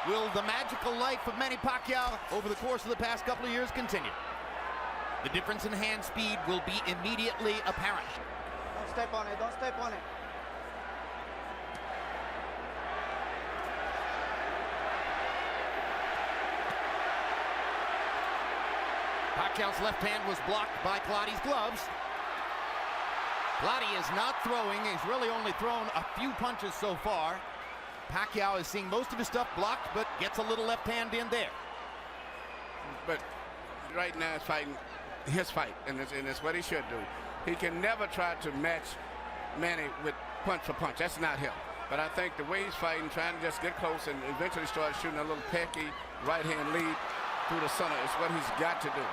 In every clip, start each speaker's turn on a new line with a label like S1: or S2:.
S1: Will the magical life of Manny Pacquiao over the course of the past couple of years continue? The difference in hand speed will be immediately apparent.
S2: Don't step on it, don't step on it.
S1: Pacquiao's left hand was blocked by Clottey's gloves. Clottey is not throwing. He's really only thrown a few punches so far. Pacquiao is seeing most of his stuff blocked, but gets a little left hand in there.
S3: But right now it's fighting his fight, and it's what he should do. He can never try to match Manny with punch for punch. That's not him. But I think the way he's fighting, trying to just get close and eventually start shooting a little pecky right-hand lead through the center is what he's got to do.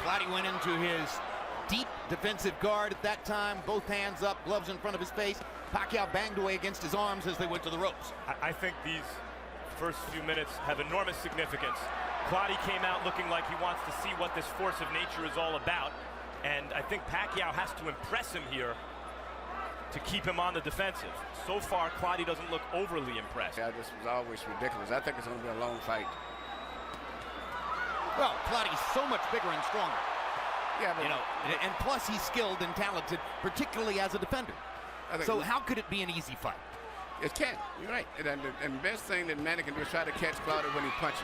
S1: Clottey went into his deep defensive guard at that time, both hands up, gloves in front of his face. Pacquiao banged away against his arms as they went to the ropes.
S4: I think these first few minutes have enormous significance. Clottey came out looking like he wants to see what this force of nature is all about, and I think Pacquiao has to impress him here to keep him on the defensive. So far, Clottey doesn't look overly impressed.
S3: Yeah, this was always ridiculous. I think it's going to be a long fight.
S1: Well, Clottey's so much bigger and stronger.
S3: Yeah, but
S1: and plus he's skilled and talented, particularly as a defender. So how could it be an easy fight?
S3: It can. You're right. And the best thing that Manny can do is try to catch Clottey when he punches.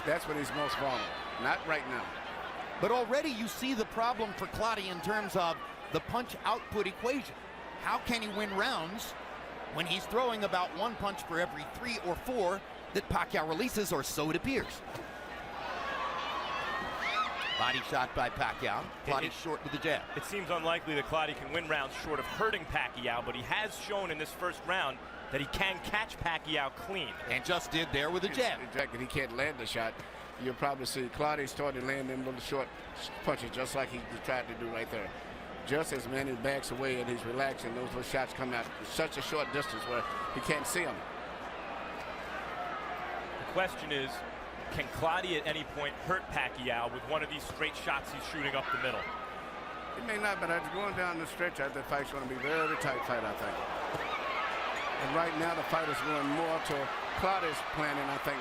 S3: That's when he's most vulnerable. Not right now.
S1: But already you see the problem for Clottey in terms of the punch output equation. How can he win rounds when he's throwing about one punch for every 3 or 4 that Pacquiao releases, or so it appears? Body shot by Pacquiao. Clottey short with the jab.
S4: It seems unlikely that Clottey can win rounds short of hurting Pacquiao, but he has shown in this first round that he can catch Pacquiao clean.
S1: And just did there with a jab.
S3: Exactly. He can't land the shot. You'll probably see Clottey starting to land them little short punches just like he tried to do right there. Just as Manny backs away and he's relaxing, those little shots come out such a short distance where he can't see them.
S4: The question is, can Clottey at any point hurt Pacquiao with one of these straight shots he's shooting up the middle?
S3: He may not, but as going down the stretch, the fight's going to be a very tight fight, I think. And right now, the fight is going more to Clottey's planning, I think,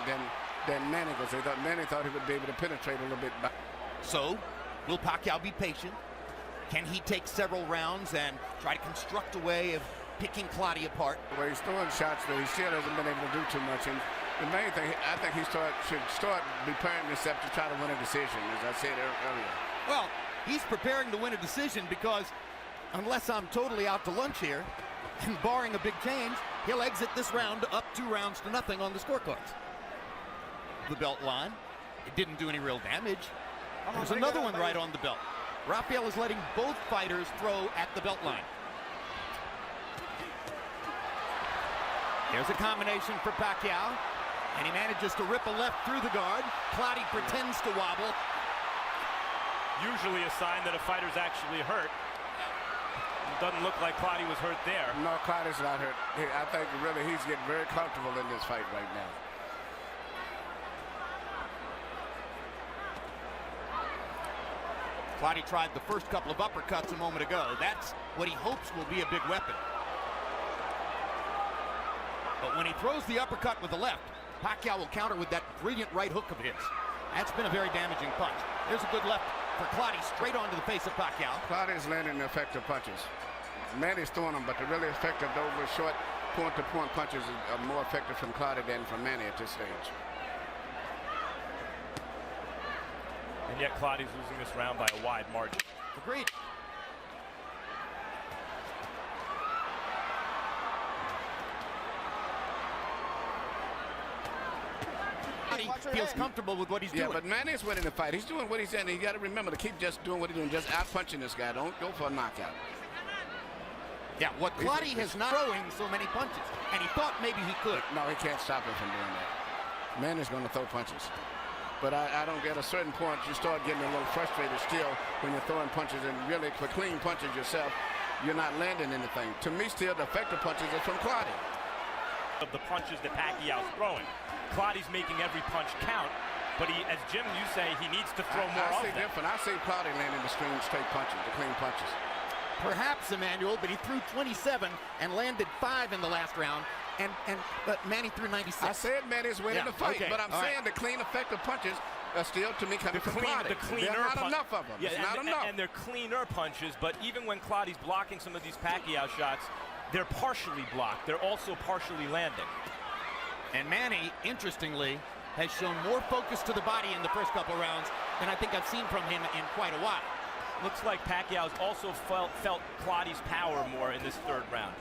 S3: than Manny, because Manny thought he would be able to penetrate a little bit back.
S1: So, will Pacquiao be patient? Can he take several rounds and try to construct a way of picking Clottey apart?
S3: Well, he's throwing shots, but he still hasn't been able to do too much. And the main thing, I think he should start preparing himself to try to win a decision, as I said earlier.
S1: Well, he's preparing to win a decision because, unless I'm totally out to lunch here, and barring a big change, he'll exit this round up 2-0 on the scorecards. The belt line. It didn't do any real damage. There's another one right on the belt. Rafael is letting both fighters throw at the belt line. Here's a combination for Pacquiao, and he manages to rip a left through the guard. Clottey pretends to wobble.
S4: Usually a sign that a fighter's actually hurt. It doesn't look like Clottey was hurt there.
S3: No, Clottey's not hurt. I think really he's getting very comfortable in this fight right now.
S1: Clottey tried the first couple of uppercuts a moment ago. That's what he hopes will be a big weapon. But when he throws the uppercut with the left, Pacquiao will counter with that brilliant right hook of his. That's been a very damaging punch. There's a good left for Clottey, straight onto the face of Pacquiao.
S3: Clottey's landing the effective punches. Manny's throwing them, but the really effective, those were short point-to-point punches are more effective from Clottey than from Manny at this stage.
S4: And yet Clottey's losing this round by a wide margin.
S1: Agreed. Clottey feels comfortable with what he's doing.
S3: Yeah, but Manny's winning the fight. He's doing what he's saying. You got to remember to keep just doing what he's doing, just out-punching this guy. Don't go for a knockout.
S1: Yeah, what Clottey has not throwing so many punches, and he thought maybe he could.
S3: No, he can't stop him from doing that. Manny's going to throw punches. But I don't get a certain point, you start getting a little frustrated still when you're throwing punches, and really for clean punches yourself, you're not landing anything. To me, still, the effective punches are from Clottey.
S4: Of the punches that Pacquiao's throwing, Clottey's making every punch count, but he, as Jim, you say, he needs to throw more often.
S3: I see different. I see Clottey landing the straight punches, the clean punches.
S1: Perhaps, Emmanuel, but he threw 27 and landed 5 in the last round. But Manny threw 96.
S3: I said Manny's winning the fight,
S1: okay,
S3: but I'm
S1: all
S3: saying
S1: right.
S3: the clean, effective punches are still, to me, coming from Clottey.
S4: The cleaner
S3: There are not enough of them.
S4: Yeah,
S3: It's not enough.
S4: And they're cleaner punches, but even when Clottey's blocking some of these Pacquiao shots, they're partially blocked. They're also partially landing.
S1: And Manny, interestingly, has shown more focus to the body in the first couple rounds than I think I've seen from him in quite a while.
S4: Looks like Pacquiao's also felt Clottey's power more in this third round.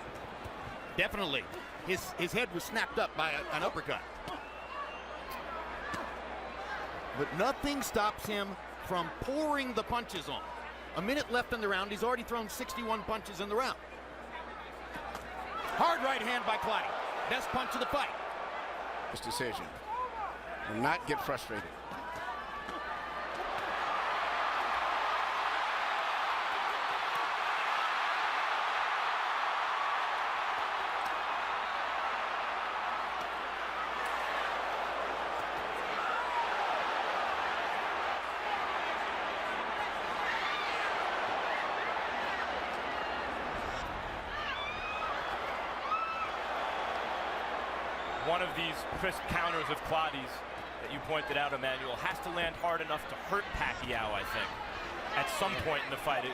S1: Definitely. His head was snapped up by an uppercut. But nothing stops him from pouring the punches on. A minute left in the round. He's already thrown 61 punches in the round. Hard right hand by Clottey. Best punch of the fight.
S3: This decision. Do not get frustrated.
S4: One of these crisp counters of Clottey's that you pointed out, Emmanuel, has to land hard enough to hurt Pacquiao, I think, at some point in the fight. It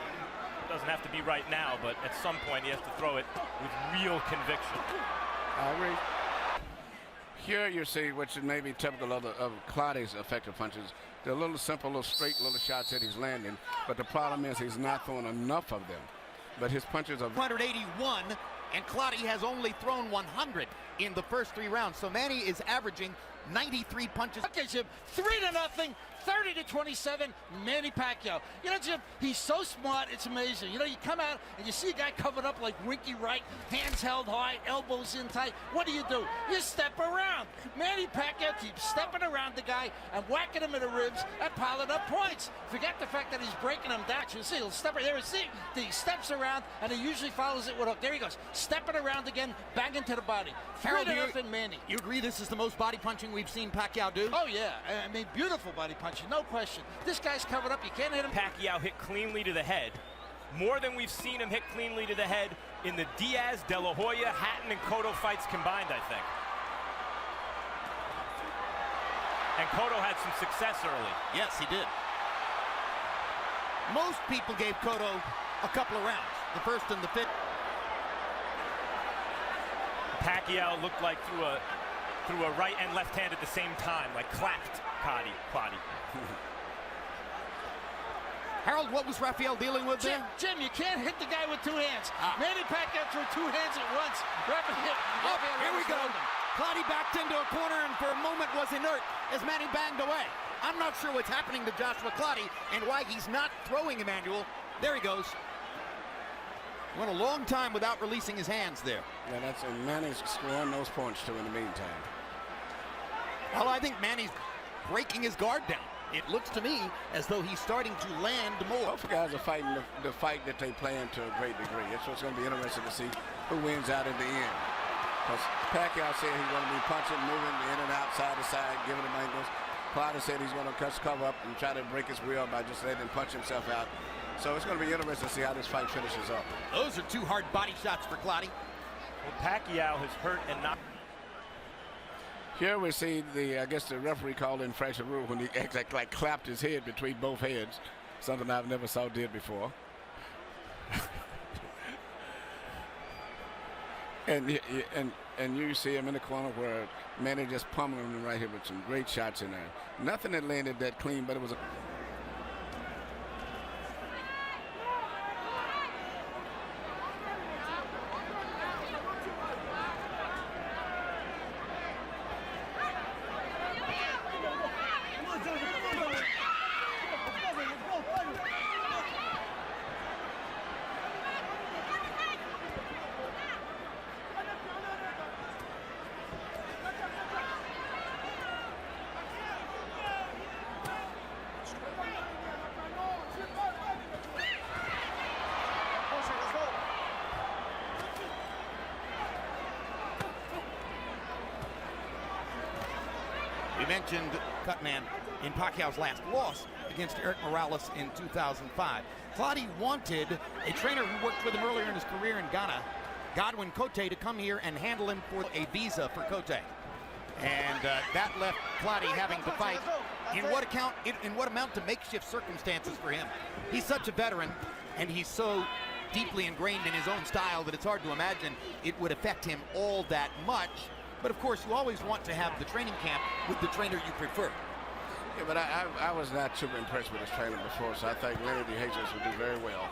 S4: doesn't have to be right now, but at some point he has to throw it with real conviction.
S3: I agree. Here you see, which is maybe typical of Clottey's effective punches, they're little simple, little straight little shots that he's landing, but the problem is he's not throwing enough of them. But his punches are
S1: 181, and Clottey has only thrown 100 in the first 3 rounds. So Manny is averaging 93 punches.
S5: Okay, Jim, 3-0, 30-27, Manny Pacquiao. You know, Jim, he's so smart, it's amazing. You know, you come out and you see a guy covered up like Winky Wright, hands held high, elbows in tight. What do? You step around. Manny Pacquiao keeps stepping around the guy and whacking him in the ribs and piling up points. Forget the fact that he's breaking him down. You see, he'll step right there. See, he steps around and he usually follows it with a hook. There he goes, stepping around again, banging to the body. 3-0, Manny.
S1: You agree this is the most body punching we've seen Pacquiao do?
S5: Oh, yeah. I mean, beautiful body punching, no question. This guy's covered up. You can't hit him.
S4: Pacquiao hit cleanly to the head, more than we've seen him hit cleanly to the head in the Diaz, De La Hoya, Hatton, and Cotto fights combined, I think. And Cotto had some success early.
S1: Yes, he did. Most people gave Cotto a couple of rounds, the first and the fifth.
S4: Pacquiao looked like threw a right and left hand at the same time, like clapped Clottey.
S1: Harold, what was Rafael dealing with there?
S5: Jim, you can't hit the guy with 2 hands. Manny Pacquiao threw 2 hands at once.
S1: Here we go. Clottey backed into a corner and for a moment was inert as Manny banged away. I'm not sure what's happening to Joshua Clottey and why he's not throwing Emmanuel. There he goes. Went a long time without releasing his hands there.
S3: Yeah, that's and Manny's scoring those points too in the meantime.
S1: Well, I think Manny's breaking his guard down. It looks to me as though he's starting to land more.
S3: Both guys are fighting the fight that they play in to a great degree. It's what's going to be interesting to see who wins out in the end. Because Pacquiao said he's going to be punching, moving in and out, side to side, giving him angles. Clottey said he's going to cover up and try to break his will by just letting him punch himself out. So it's going to be interesting to see how this fight finishes up.
S1: Those are 2 hard body shots for Clottey.
S4: Well, Pacquiao has hurt and not.
S3: Here we see I guess the referee called infraction rule when he like clapped his head between both heads, something I've never saw did before. and you see him in the corner where Manny just pummeling him right here with some great shots in there. Nothing that landed that clean, but it was a
S1: We mentioned Cutman in Pacquiao's last loss against Eric Morales in 2005. Clottey wanted a trainer who worked with him earlier in his career in Ghana Godwin Clottey to come here and handle him for a visa for Clottey. And that left Clottey having to fight in what amount to makeshift circumstances for him. He's such a veteran, and he's so deeply ingrained in his own style that it's hard to imagine it would affect him all that much. But of course, you always want to have the training camp with the trainer you prefer.
S3: Yeah, but I was not super impressed with his training before, so I think Lenny DeJesus would do very well.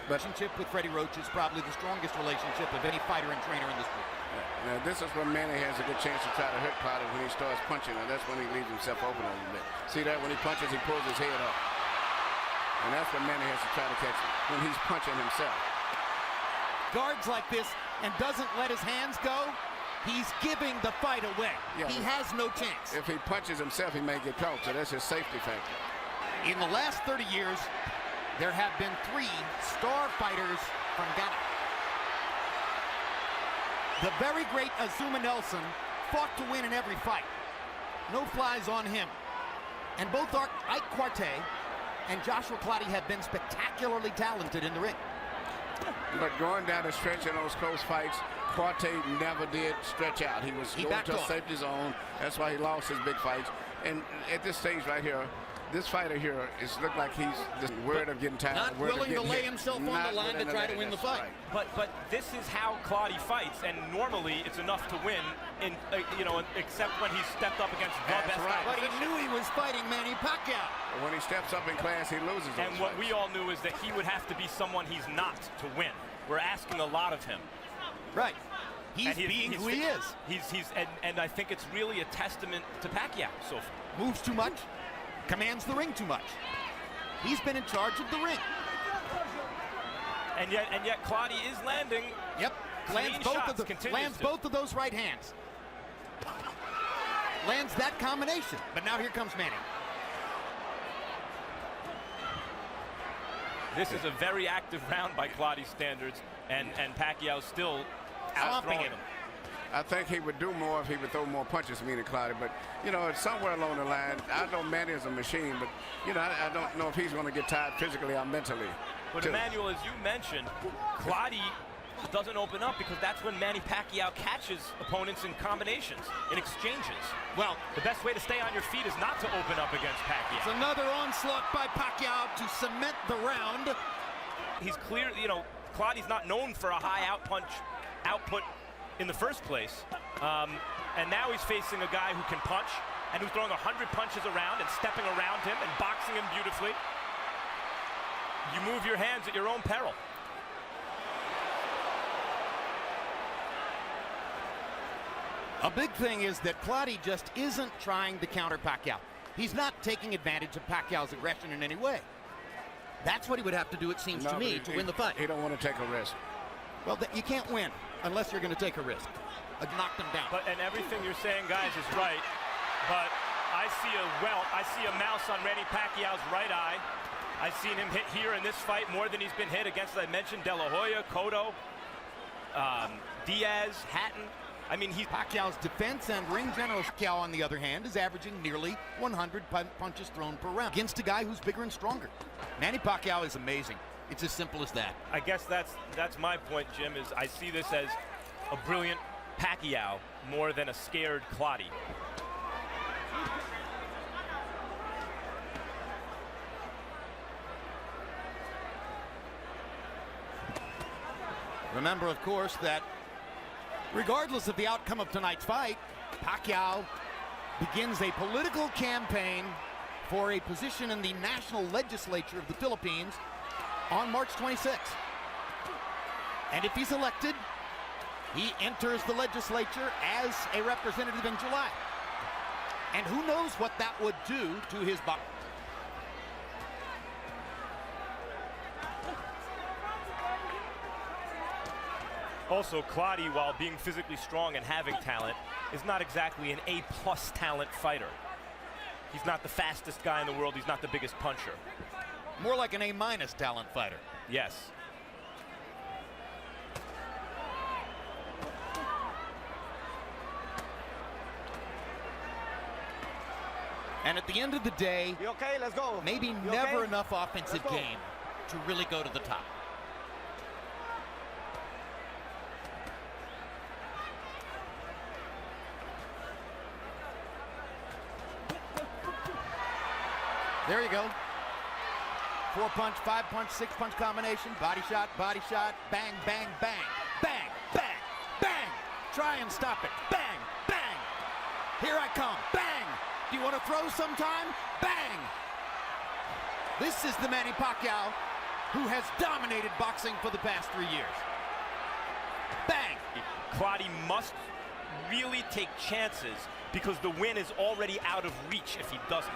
S1: Relationship with Freddie Roach is probably the strongest relationship of any fighter and trainer in the sport.
S3: Yeah. Now, this is when Manny has a good chance to try to hurt Clottey when he starts punching, and that's when he leaves himself open a little bit. See that? When he punches, he pulls his head up. And that's when Manny has to try to catch him, when he's punching himself.
S1: Guards like this and doesn't let his hands go, he's giving the fight away.
S3: Yeah,
S1: he has no chance.
S3: If he punches himself, he may get caught, so that's his safety factor.
S1: In the last 30 years, there have been 3 star fighters from Ghana. The very great Azuma Nelson fought to win in every fight. No flies on him. And both Ike Quartey and Joshua Clottey have been spectacularly talented in the ring.
S3: But going down the stretch in those close fights, Clottey never did stretch out. He was going to a safety zone. That's why he lost his big fights. And at this stage right here, this fighter here is look like he's just worried of getting tired.
S1: Not willing to lay himself on the line to try to win the fight.
S3: Right.
S4: But this is how Clottey fights, and normally it's enough to win. In except when he stepped up against the best guy.
S1: But he knew he was fighting Manny Pacquiao.
S3: When he steps up in class, he loses.
S4: And what we all knew is that he would have to be someone he's not to win. We're asking a lot of him.
S1: Right. He's being who he is.
S4: And I think it's really a testament to Pacquiao so far.
S1: Moves too much, commands the ring too much. He's been in charge of the ring.
S4: And yet Clottey is landing.
S1: Yep. Lands both of those right hands. Lands that combination. But now here comes Manny.
S4: This is a very active round by Clottey standards, and Pacquiao still outthrowing him.
S3: I think he would do more if he would throw more punches, meaning Clottey. But, you know, it's somewhere along the line. I know Manny is a machine, but, you know, I don't know if he's going to get tired physically or mentally.
S4: But, Emmanuel, as you mentioned, Clottey doesn't open up because that's when Manny Pacquiao catches opponents in combinations, in exchanges. Well, the best way to stay on your feet is not to open up against Pacquiao.
S1: It's another onslaught by Pacquiao to cement the round.
S4: He's clear, you know, Clottey's not known for a high output in the first place. And now he's facing a guy who can punch and who's throwing 100 punches around and stepping around him and boxing him beautifully. You move your hands at your own peril.
S1: A big thing is that Clottey just isn't trying to counter Pacquiao. He's not taking advantage of Pacquiao's aggression in any way. That's what he would have to do, it seems to me, to win the fight.
S3: He don't want to take a risk.
S1: Well, you can't win unless you're going to take a risk. Knock them down.
S4: And everything you're saying, guys, is right. But I see a mouse on Manny Pacquiao's right eye. I've seen him hit here in this fight more than he's been hit against, as I mentioned, De La Hoya, Cotto, Diaz, Hatton. I mean,
S1: Pacquiao's defense and ring general. Pacquiao, on the other hand, is averaging nearly 100 punches thrown per round against a guy who's bigger and stronger. Manny Pacquiao is amazing. It's as simple as that.
S4: I guess that's my point, Jim, is I see this as a brilliant Pacquiao more than a scared Clottey.
S1: Remember, of course, that regardless of the outcome of tonight's fight, Pacquiao begins a political campaign for a position in the national legislature of the Philippines on March 26th. And if he's elected, he enters the legislature as a representative in July. And who knows what that would do to his body.
S4: Also, Clottey, while being physically strong and having talent, is not exactly an A-plus talent fighter. He's not the fastest guy in the world. He's not the biggest puncher.
S1: More like an A-minus talent fighter.
S4: Yes.
S1: And at the end of the day,
S2: You okay? Let's go.
S1: maybe
S2: You
S1: never
S2: okay?
S1: enough offensive
S2: Let's go.
S1: game to really go to the top. There you go. 4-punch, 5-punch, 6-punch combination. Body shot, bang, bang, bang. Bang, bang, bang. Try and stop it. Bang, bang. Here I come. Bang. Do you want to throw sometime? Bang. This is the Manny Pacquiao who has dominated boxing for the past 3 years. Bang.
S4: Clottey must really take chances because the win is already out of reach if he doesn't.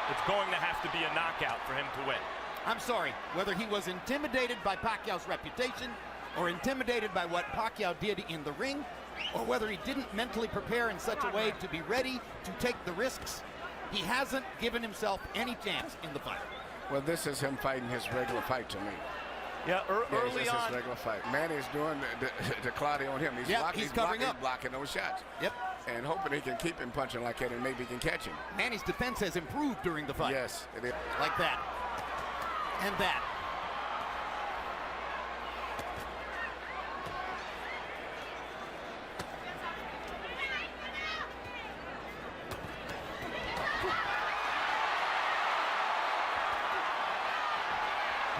S4: It's going to have to be a knockout for him to win.
S1: I'm sorry, whether he was intimidated by Pacquiao's reputation or intimidated by what Pacquiao did in the ring, or whether he didn't mentally prepare in such a way to be ready to take the risks, he hasn't given himself any chance in the fight.
S3: Well, this is him fighting his regular fight to me.
S4: Yeah, early
S3: this is
S4: on.
S3: his regular fight. Manny's doing the Clottey on him.
S1: He's covering up.
S3: He's blocking those shots.
S1: Yep.
S3: And hoping he can keep him punching like that and maybe he can catch him.
S1: Manny's defense has improved during the fight.
S3: Yes, it is.
S1: Like that. And that.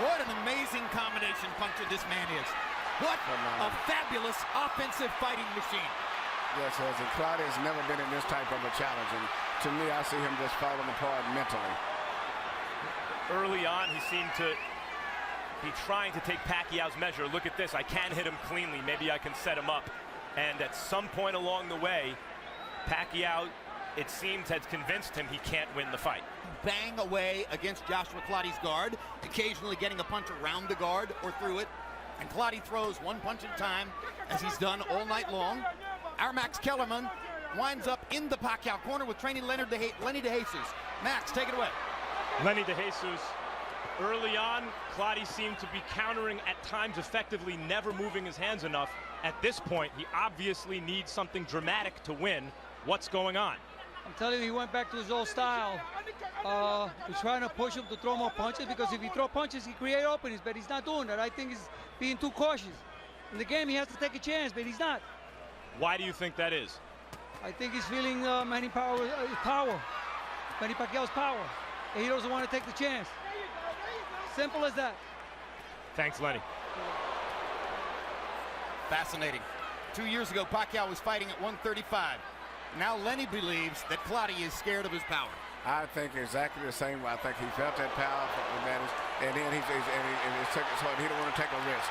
S1: What an amazing combination puncher this man is. What a fabulous offensive fighting machine.
S3: Yes, and Clottey has never been in this type of a challenge. And to me, I see him just falling apart mentally.
S4: Early on, he seemed to be trying to take Pacquiao's measure. Look at this. I can hit him cleanly. Maybe I can set him up. And at some point along the way, Pacquiao, it seems, has convinced him he can't win the fight.
S1: Bang away against Joshua Clottey's guard, occasionally getting a punch around the guard or through it. And Clottey throws one punch at a time, as he's done all night long. Our Max Kellerman winds up in the Pacquiao corner with training Lenny DeJesus. Max, take it away.
S6: Lenny DeJesus, early on, Clottey seemed to be countering at times effectively, never moving his hands enough. At this point, he obviously needs something dramatic to win. What's going on?
S7: I'm telling you, he went back to his old style. He's trying to push him to throw more punches, because if he throws punches, he creates openings, but he's not doing that. I think he's being too cautious. In the game, he has to take a chance, but he's not.
S6: Why do you think that is?
S7: I think he's feeling Manny Pacquiao's power, and he doesn't want to take the chance. Simple as that.
S6: Thanks, Lenny.
S1: Fascinating. 2 years ago, Pacquiao was fighting at 135. Now Lenny believes that Clottey is scared of his power.
S3: I think exactly the same way. I think he felt that power advantage, and then he don't want to take a risk.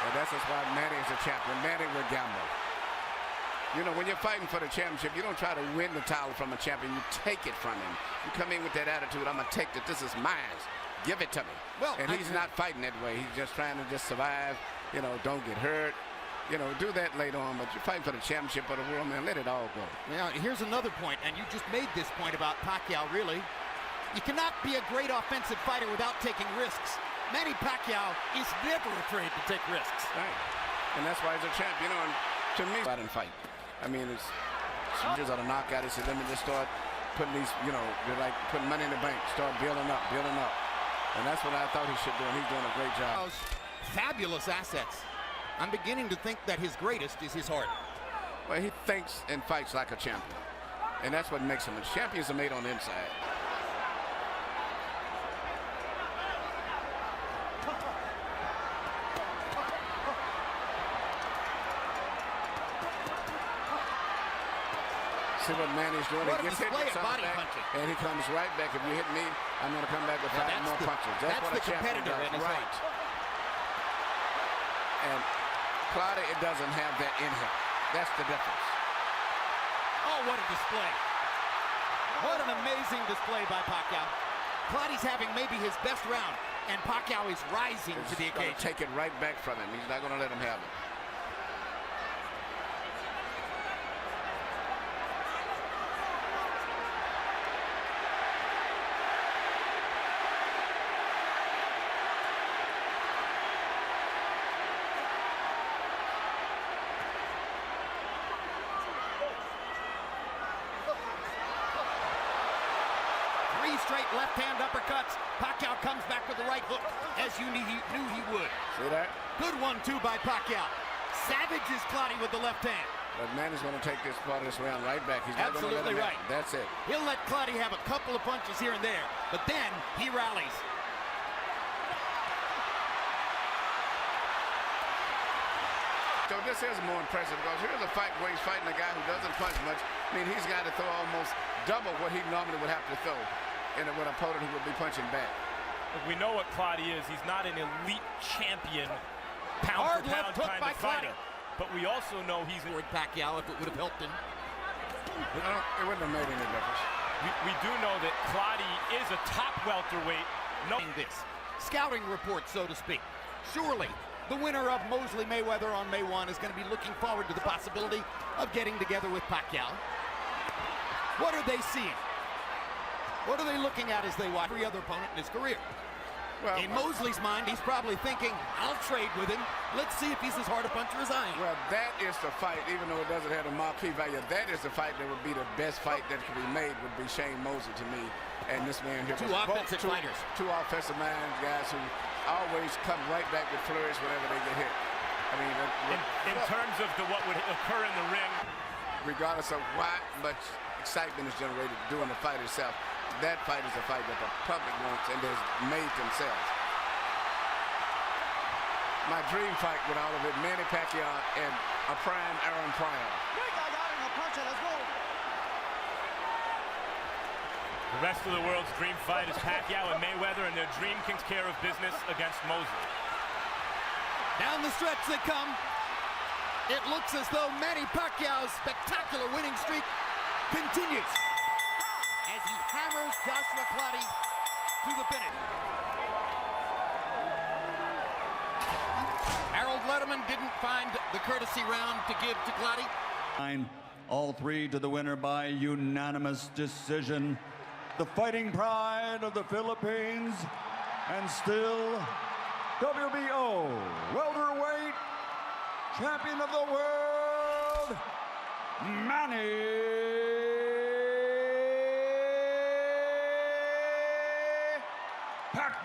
S3: And that's just why Manny is a champion. Manny will gamble. You know, when you're fighting for the championship, you don't try to win the title from a champion. You take it from him. You come in with that attitude, I'm going to take it. This is mine. Give it to me.
S1: Well,
S3: and he's not fighting that way. He's just trying to just survive, you know, don't get hurt. You know, do that later on, but you're fighting for the championship of the world, man. Let it all go.
S1: Now, here's another point, and you just made this point about Pacquiao, really. You cannot be a great offensive fighter without taking risks. Manny Pacquiao is never afraid to take risks.
S3: Right. And that's why he's a champ. You know, and to me, out and fight. I mean, it's years of a knockout. He said, let me just start putting these, you know, they're like putting money in the bank. Start building up. And that's what I thought he should do, and he's doing a great job.
S1: Fabulous assets. I'm beginning to think that his greatest is his heart.
S3: Well, he thinks and fights like a champion. And that's what makes him. Champions are made on the inside. See what Manny's doing.
S1: What
S3: he
S1: a
S3: gets hit
S1: display
S3: with
S1: of body
S3: back,
S1: punching.
S3: and he comes right back. If you hit me, I'm going to come back with 5 more punches. That's what
S1: the
S3: a champion
S1: competitor
S3: does.
S1: in his
S3: Right. And Clottey, it doesn't have that in him. That's the difference.
S1: Oh, what a display. What an amazing display by Pacquiao. Clottey's having maybe his best round, and Pacquiao is rising to the occasion.
S3: Take it right back from him. He's not going to let him have it.
S1: Straight left-hand uppercuts. Pacquiao comes back with the right hook, as you knew he would.
S3: See that?
S1: Good 1-2 by Pacquiao. Savages Clottey with the left hand.
S3: But Manny's going to take this part of this round right back. He's not going to let
S1: Absolutely
S3: him
S1: right.
S3: have it. That's it.
S1: He'll let Clottey have a couple of punches here and there, but then he rallies.
S3: So this is more impressive because here's a fight where he's fighting a guy who doesn't punch much. I mean, he's got to throw almost double what he normally would have to throw in with an opponent who would be punching back.
S4: We know what Clottey is. He's not an elite champion,
S1: Hard
S4: pound
S1: left
S4: for
S1: hook
S4: pound
S1: by
S4: kind of fighter.
S1: Clottey.
S4: But we also know he's
S1: With Pacquiao, if it would have helped him.
S3: It wouldn't have made any difference.
S4: we do know that Clottey is a top welterweight. No,
S1: This scouting report, so to speak. Surely the winner of Mosley Mayweather on May 1 is going to be looking forward to the possibility of getting together with Pacquiao. What are they seeing? What are they looking at as they watch every other opponent in his career?
S3: Well,
S1: In Mosley's mind, he's probably thinking, I'll trade with him. Let's see if he's as hard a puncher as I am.
S3: well, that is the fight, even though it doesn't have a marquee value, that is the fight that would be the best fight that could be made, would be Shane Mosley to me. And this man here.
S1: Two offensive fighters.
S3: Two offensive minds, guys who always come right back with flourish whenever they get hit. I mean,
S4: in terms of what would occur in the ring.
S3: regardless of what much excitement is generated during the fight itself, that fight is a fight that the public wants and has made themselves. My dream fight with all of it, Manny Pacquiao and a prime Aaron Pryor.
S2: Let's go.
S4: The rest of the world's dream fight is Pacquiao and Mayweather, and their dream takes care of business against Mosley.
S1: Down the stretch they come. It looks as though Manny Pacquiao's spectacular winning streak continues as he hammers Joshua Clottey to the finish. Harold Letterman didn't find the courtesy round to give to Clottey.
S8: All three to the winner by unanimous decision. The fighting pride of the Philippines, and still WBO welterweight champion of the world, Manny Pacquiao.